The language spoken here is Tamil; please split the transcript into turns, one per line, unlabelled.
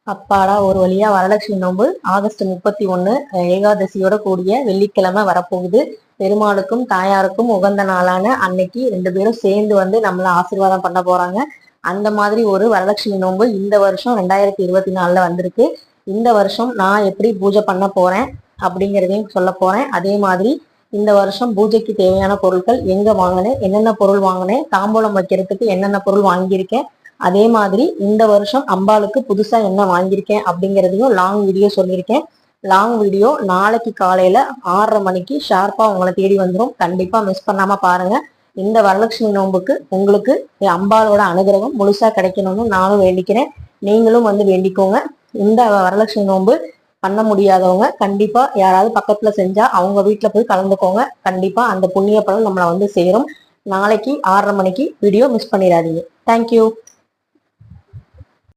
அப்பாடா, ஒரு வழியா வரலட்சுமி நோன்பு ஆகஸ்ட் 31 ஏகாதசியோட கூடிய வெள்ளிக்கிழமை வரப்போகுது. பெருமாளுக்கும் தாயாருக்கும் உகந்த நாளான அன்னைக்கு 2 பேரும் சேர்ந்து நம்மள ஆசீர்வாதம் பண்ண போறாங்க. அந்த மாதிரி ஒரு வரலட்சுமி நோன்பு இந்த வருஷம் 2024 வந்திருக்கு. இந்த வருஷம் நான் எப்படி பூஜை பண்ண போறேன் அப்படிங்கிறதையும் சொல்ல போறேன். அதே மாதிரி இந்த வருஷம் பூஜைக்கு தேவையான பொருட்கள் எங்க வாங்கினேன், என்னென்ன பொருள் வாங்கினேன், தாம்பூலம் வைக்கிறதுக்கு என்னென்ன பொருள் வாங்கியிருக்கேன், அதே மாதிரி இந்த வருஷம் அம்பாளுக்கு புதுசா என்ன வாங்கியிருக்கேன் அப்படிங்கிறதையும் லாங் வீடியோ சொல்லியிருக்கேன். லாங் வீடியோ நாளைக்கு காலையில 6:30 மணிக்கு ஷார்ப்பா உங்களை தேடி வந்துடும். கண்டிப்பா மிஸ் பண்ணாம பாருங்க. இந்த வரலட்சுமி நோன்புக்கு உங்களுக்கு அம்பாளோட அனுகிரகம் முழுசா கிடைக்கணும்னு நானும் வேண்டிக்கிறேன். நீங்களும் வேண்டிக்கோங்க. இந்த வரலட்சுமி நோன்பு பண்ண முடியாதவங்க கண்டிப்பா யாராவது பக்கத்துல செஞ்சா அவங்க வீட்டுல போய் கலந்துக்கோங்க. கண்டிப்பா அந்த புண்ணிய பலன் நம்மளை சேரும். நாளைக்கு 6:30 மணிக்கு வீடியோ மிஸ் பண்ணிடாதீங்க. தேங்க்யூ.